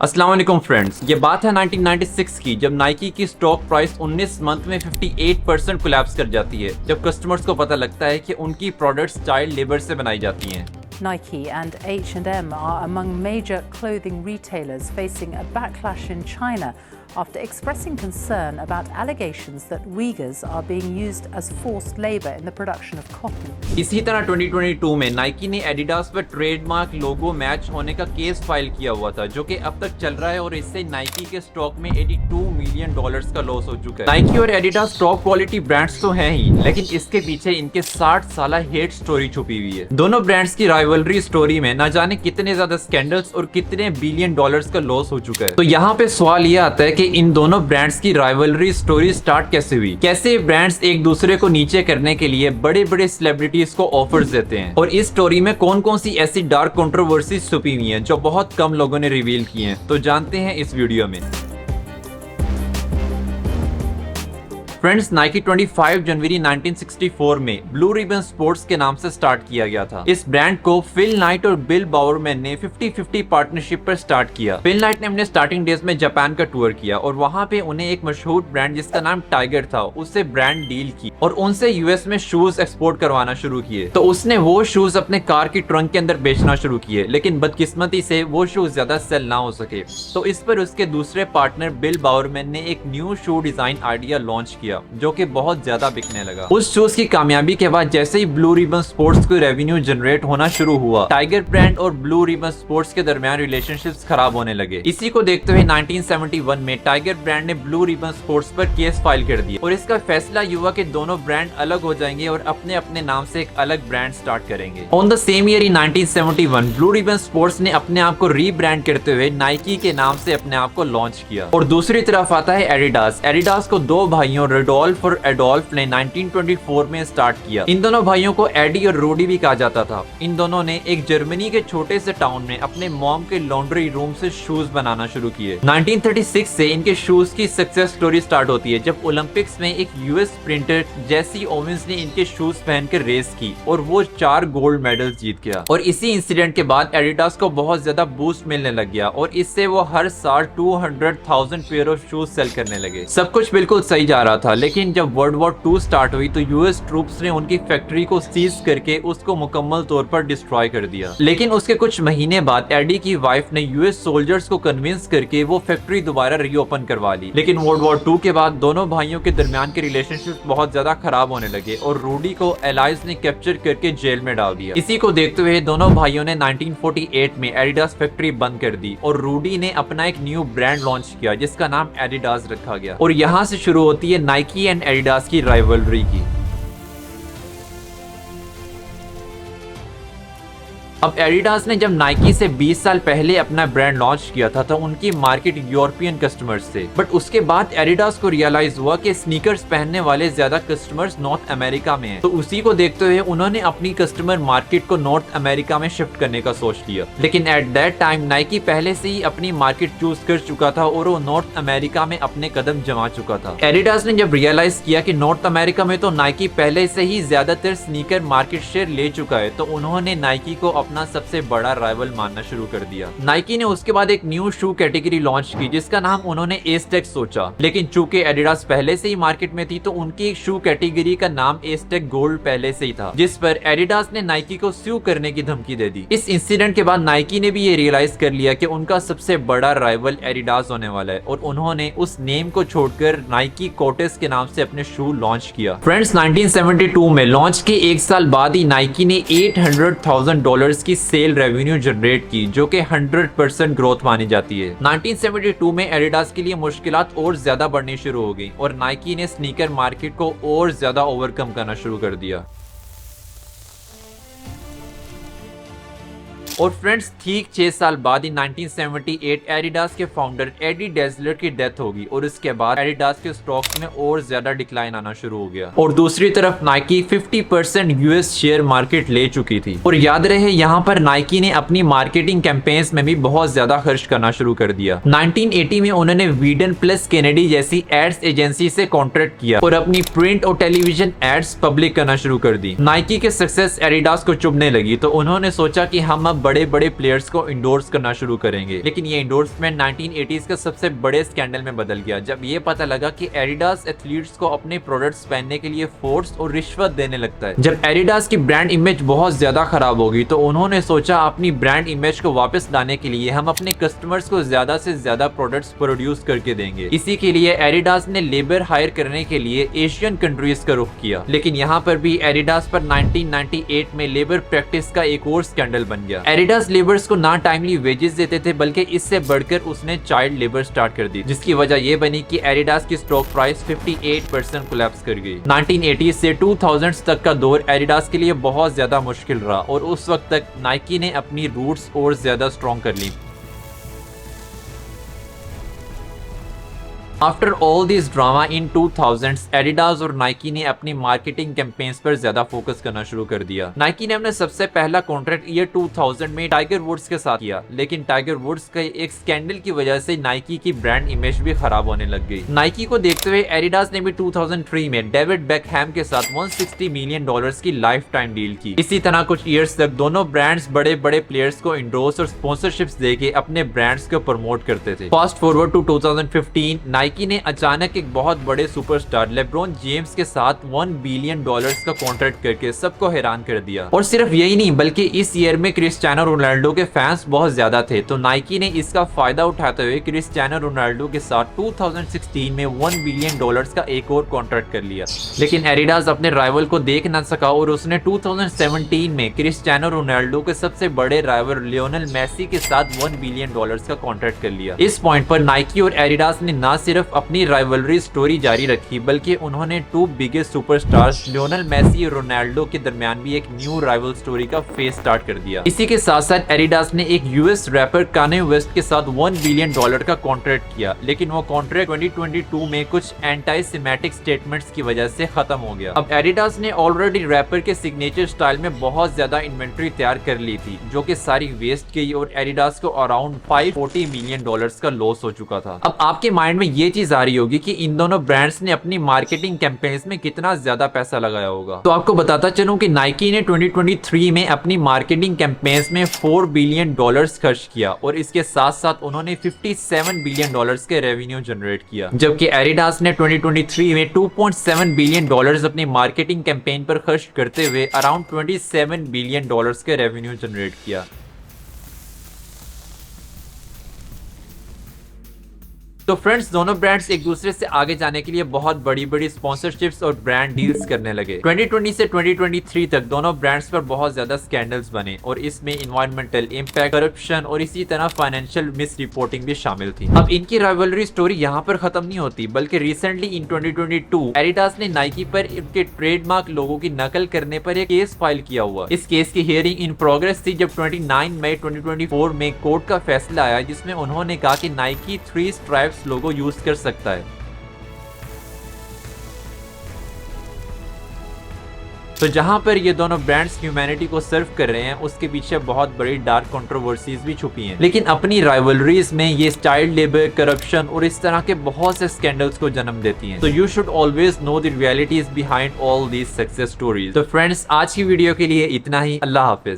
अस्सलाम वालेकुम फ्रेंड्स, ये बात है 1996 की, जब नाइकी की स्टॉक प्राइस 19 मंथ में 58% कोलैप्स कर जाती है, जब कस्टमर्स को पता लगता है कि उनकी प्रोडक्ट्स चाइल्ड लेबर से बनाई जाती हैं। Nike and H&M are among major clothing retailers facing a backlash in China after expressing concern about allegations that Uyghurs are being used as forced labor in the production of cotton. इसी तरह 2022 में Nike ने Adidas पर trademark लोगो match होने का case file किया हुआ था, जो कि अब तक चल रहा है और इससे नाइकी के स्टॉक में $82 मिलियन का लॉस हो चुका है। नाइकी और एडिडास टॉप क्वालिटी ब्रांड्स तो हैं ही, लेकिन इसके पीछे इनके 60 साल हेट स्टोरी छुपी हुई है। दोनों ब्रांड्स की राइवलरी स्टोरी में न जाने कितने ज्यादा स्कैंडल्स और कितने बिलियन डॉलर्स का लॉस हो चुका है। तो यहाँ पे सवाल ये आता है कि इन दोनों ब्रांड्स की राइवलरी स्टोरी स्टार्ट कैसे हुई, कैसे ब्रांड्स एक दूसरे को नीचे करने के लिए बड़े बड़े सेलिब्रिटीज को ऑफर्स देते हैं, और इस स्टोरी में कौन कौन सी ऐसी डार्क कंट्रोवर्सी छुपी हुई हैं जो बहुत कम लोगों ने रिवील की हैं। तो जानते हैं इस वीडियो में। फ्रेंड्स, नाइकी 25 जनवरी 1964 में ब्लू रिबन स्पोर्ट्स के नाम से स्टार्ट किया गया था। इस ब्रांड को फिल नाइट और बिल बावरमैन ने 50-50 पार्टनरशिप पर स्टार्ट किया। फिल नाइट ने अपने स्टार्टिंग डेज में जापान का टूर किया और वहां पे उन्हें एक मशहूर ब्रांड जिसका नाम टाइगर था उससे ब्रांड डील की और उनसे यूएस में शूज एक्सपोर्ट करवाना शुरू किए। तो उसने वो शूज अपने कार की ट्रंक के अंदर बेचना शुरू किए, लेकिन बदकिस्मती से वो शूज ज्यादा सेल ना हो सके। तो इस पर उसके दूसरे पार्टनर बिल बावरमैन ने एक new shoe design idea launch किया जो कि बहुत ज्यादा बिकने लगा। उस शूज की कामयाबी के बाद जैसे ही ब्लू रिबन स्पोर्ट्स को रेवेन्यू जनरेट होना शुरू हुआ, टाइगर ब्रांड और ब्लू रिबन स्पोर्ट्स के दरमियान रिलेशनशिप्स खराब होने लगे। इसी को देखते हुए 1971 में टाइगर ब्रांड ने ब्लू रिबन स्पोर्ट्स पर केस फाइल कर दिया और इसका फैसला ये हुआ कि दोनों ब्रांड अलग हो जाएंगे और अपने अपने नाम से एक अलग ब्रांड स्टार्ट करेंगे। On the same year in 1971 blue ribbon sports ने अपने आप को रीब्रांड करते हुए नाइकी के नाम से अपने आप को लॉन्च किया। और दूसरी तरफ आता है एडिडास। एडिडास को दो भाइयों रेडोल्फ और एडोल्फ ने 1924 में स्टार्ट किया। इन दोनों भाइयों को एडी और रूडी भी कहा जाता था। इन दोनों ने एक जर्मनी के छोटे से टाउन में अपने मॉम के लॉन्ड्री रूम से शूज बनाना शुरू किए। 1936 से इनके शूज की सक्सेस स्टोरी स्टार्ट होती है, जब ओलंपिक्स में एक यूएस स्प्रिंटर जेसी ओवेंस ने इनके शूज पहनकर रेस की और वो 4 गोल्ड मेडल्स जीत गया। और इसी इंसिडेंट के बाद एडिडास को बहुत ज्यादा बूस्ट मिलने लग गया और इससे वो हर साल 200,000 पेयर ऑफ शूज सेल करने लगे। सब कुछ बिल्कुल सही जा रहा था, लेकिन जब वर्ल्ड वॉर 2 स्टार्ट हुई तो यूएस ट्रूप्स ने उनकी फैक्ट्री को सीज करके उसको मुकम्मल तौर पर डिस्ट्रॉय कर दिया। लेकिन उसके कुछ महीने बाद एडी की वाइफ ने यूएस सोल्जर्स को कन्विंस करके वो फैक्ट्री दोबारा रीओपन करवा ली। लेकिन वर्ल्ड वॉर 2 के बाद दोनों भाइयों के दरमियान के रिलेशनशिप बहुत ज्यादा खराब होने लगे और रूडी को एलाइज ने कैप्चर करके जेल में डाल दिया। इसी को देखते हुए दोनों भाइयों ने 1948 में एडिडास फैक्ट्री बंद कर दी और रूडी ने अपना एक न्यू ब्रांड लॉन्च किया जिसका नाम एडिडास रखा गया। और यहाँ से शुरू होती है नाइकी एंड एडिडास की राइवलरी की। अब एडिडास ने जब नाइकी से 20 साल पहले अपना ब्रांड लॉन्च किया था तो उनकी मार्केट यूरोपियन कस्टमर्स थे, बट उसके बाद एडिडास को रियलाइज हुआ कि स्नीकर्स पहनने वाले ज्यादा कस्टमर्स नॉर्थ अमेरिका में हैं। तो उसी को देखते हुए उन्होंने अपनी कस्टमर मार्केट को नॉर्थ अमेरिका में शिफ्ट करने का सोच लिया। लेकिन एट दैट टाइम नाइकी पहले से ही अपनी मार्केट चूज कर चुका था और वो नॉर्थ अमेरिका में अपने कदम जमा चुका था। एडिडास ने जब रियलाइज किया कि नॉर्थ अमेरिका में तो नाइकी पहले से ही ज्यादातर स्नीकर मार्केट शेयर ले चुका है, तो उन्होंने नाइकी को अपना सबसे बड़ा राइवल मानना शुरू कर दिया। नाइकी ने उसके बाद एक न्यू शू कैटेगरी लॉन्च की जिसका नाम उन्होंने एस्टेक सोचा, लेकिन चूंकि एडिडास पहले से ही मार्केट में थी तो उनकी एक शू कैटेगरी का नाम एस्टेक गोल्ड पहले से ही था, जिस पर एडिडास ने नाइकी को स्यू करने की धमकी दे दी। इस इंसिडेंट के बाद नाइकी ने भी ये रियलाइज कर लिया कि उनका सबसे बड़ा राइवल एडिडास होने वाला है और उन्होंने उस नेम को छोड़कर नाइकी कोटेस के नाम से अपने शू लॉन्च किया। फ्रेंड्स, 1972 में लॉन्च के एक साल बाद ही नाइकी ने $800,000 की सेल रेवेन्यू जनरेट की, जो कि 100% ग्रोथ मानी जाती है। 1972 में एडिडास के लिए मुश्किलात और ज्यादा बढ़नी शुरू हो गई और नाइकी ने स्नीकर मार्केट को और ज्यादा ओवरकम करना शुरू कर दिया। और फ्रेंड्स, ठीक 6 साल बाद ही 1978 एडिडास के फाउंडर एडी डेजलर की डेथ होगी और इसके बाद एडिडास के स्टॉक्स में और ज्यादा डिक्लाइन आना शुरू हो गया। और दूसरी तरफ नाइकी 50% यूएस शेयर मार्केट ले चुकी थी। और याद रहे, यहाँ पर नाइकी ने अपनी मार्केटिंग कैंपेन्स में भी बहुत ज्यादा खर्च करना शुरू कर दिया। 1980 में उन्होंने वीडन प्लस केनेडी जैसी एड्स एजेंसी से कॉन्ट्रैक्ट किया और अपनी प्रिंट और टेलीविजन एड्स पब्लिक करना शुरू कर दी। नाइकी के सक्सेस एडिडास को चुभने लगी तो उन्होंने सोचा कि हम अब बड़े बड़े प्लेयर्स को इंडोर्स करना शुरू करेंगे। लेकिन ये इंडोर्समेंट 1980s का सबसे बड़े स्कैंडल में बदल गया जब ये पता लगा कि एडिडास एथलीट्स को अपने प्रोडक्ट्स पहनने के लिए फोर्स और रिश्वत देने लगता है। जब एडिडास की ब्रांड इमेज बहुत ज्यादा खराब होगी तो उन्होंने सोचा अपनी ब्रांड इमेज को वापस लाने के लिए हम अपने कस्टमर्स को ज्यादा से ज्यादा प्रोडक्ट्स प्रोड्यूस करके देंगे। इसी के लिए एडिडास ने लेबर हायर करने के लिए एशियन कंट्रीज का रुख किया। लेकिन यहाँ पर भी एडिडास पर 1998 में लेबर प्रैक्टिस का एक और स्कैंडल बन गया। एडिडास लेबर्स को ना टाइमली वेजेस देते थे बल्कि इससे बढ़कर उसने चाइल्ड लेबर स्टार्ट कर दी, जिसकी वजह यह बनी कि एडिडास की स्टॉक प्राइस 58% कोलैप्स कर गई। 1980 से 2000 तक का दौर एडिडास के लिए बहुत ज्यादा मुश्किल रहा और उस वक्त तक नाइकी ने अपनी रूट्स और ज्यादा स्ट्रॉन्ग कर ली। After all this drama in 2000s, Adidas और नाइकी ने अपनी मार्केटिंग कैंपेन्स पर ज्यादा फोकस करना शुरू कर दिया। नाइकी ने अपने सबसे पहला कॉन्ट्रैक्ट ईयर 2000 में टाइगर वुड्स के साथ किया, लेकिन टाइगर वुड्स के एक स्कैंडल की वजह से नाइकी की ब्रांड इमेज भी खराब होने लग गई। नाइकी को देखते हुए एडिडास ने भी 2003 में डेविड बेकहैम के साथ $160 मिलियन की लाइफ टाइम डील की। इसी तरह कुछ ईयर्स तक दोनों ब्रांड्स बड़े बड़े प्लेयर्स को इंडोर्स और स्पॉन्सरशिप्स देके अपने ब्रांड्स को प्रमोट करते थे। फास्ट फॉरवर्ड टू 2015, नाइकी ने अचानक एक बहुत बड़े सुपरस्टार लेब्रॉन जेम्स के साथ $1 बिलियन का कॉन्ट्रैक्ट करके सबको हैरान कर दिया। और सिर्फ यही नहीं बल्कि इस ईयर में क्रिस्टियानो रोनाल्डो के फैंस बहुत ज्यादा थे, तो नाइकी ने इसका फायदा उठाते हुए क्रिस्टियानो रोनाल्डो के साथ 2016 में $1 बिलियन का एक और कॉन्ट्रैक्ट कर लिया। लेकिन एडिडास अपने राइवल को देख न सका और उसने 2017 में क्रिस्टियानो रोनाल्डो के सबसे बड़े राइवल लियोनेल मेसी के साथ $1 बिलियन का कॉन्ट्रैक्ट कर लिया। इस पॉइंट पर नाइकी और एडिडास ने न सिर्फ अपनी राइवलरी स्टोरी जारी रखी बल्कि उन्होंने two biggest superstars Lionel Messi और रोनाल्डो के दरमियान भी एक न्यू राइवल स्टोरी का फेस स्टार्ट कर दिया। इसी के साथ साथ एडिडास ने एक यूएस रैपर कान्ये वेस्ट के साथ $1 बिलियन का कॉन्ट्रैक्ट किया, लेकिन वो कॉन्ट्रैक्ट 2022 में कुछ एंटी सेमेटिक स्टेटमेंट्स की वजह से खत्म हो गया। अब एडिडास ने ऑलरेडी रैपर के सिग्नेचर स्टाइल में बहुत ज्यादा इन्वेंट्री तैयार कर ली थी जो कि सारी वेस्ट गई और एडिडास को अराउंड $540 मिलियन का लॉस हो चुका था। अब आपके माइंड में ये चीज आ रही होगी कि इन दोनों ब्रांड्स ने अपनी मार्केटिंग कैंपेन्स में कितना ज्यादा पैसा लगाया होगा। तो आपको बताता चलूं कि नाइकी ने 2023 में अपनी मार्केटिंग कैंपेन्स में $4 बिलियन खर्च किया और इसके साथ साथ उन्होंने $57 बिलियन के रेवेन्यू जनरेट किया, जबकि एडिडास ने 2023 में $2.7 बिलियन अपनी मार्केटिंग कैंपेन पर खर्च करते हुए अराउंड $27 बिलियन के रेवेन्यू जनरेट किया। तो फ्रेंड्स, दोनों ब्रांड्स एक दूसरे से आगे जाने के लिए बहुत बड़ी बड़ी स्पॉन्सरशिप्स और ब्रांड डील्स करने लगे। 2020 से 2023 तक दोनों ब्रांड्स पर बहुत ज्यादा स्कैंडल्स बने और इसमें इन्वायरमेंटल इम्पैक्ट, करप्शन और इसी तरह फाइनेंशियल मिस रिपोर्टिंग भी शामिल थी। अब इनकी राइवलरी स्टोरी यहाँ पर खत्म नहीं होती बल्कि रिसेंटली इन 2022 एडिडास ने नाइकी पर उनके ट्रेडमार्क लोगों की नकल करने पर एक केस फाइल किया हुआ। इस केस की हियरिंग इन प्रोग्रेस थी जब 29 मई 2024 में कोर्ट का फैसला आया जिसमें उन्होंने कहा कि नाइकी 3 स्ट्राइप्स लोगो यूज कर सकता है। तो जहां पर ये दोनों ब्रांड्स ह्यूमैनिटी को सर्व कर रहे हैं उसके पीछे बहुत बड़ी डार्क कंट्रोवर्सीज भी छुपी हैं, लेकिन अपनी राइवलरीज में ये चाइल्ड लेबर, करप्शन और इस तरह के बहुत से स्कैंडल्स को जन्म देती हैं। तो you should always know the realities behind all these success stories. तो फ्रेंड्स, आज की वीडियो के लिए इतना ही। अल्लाह हाफिज।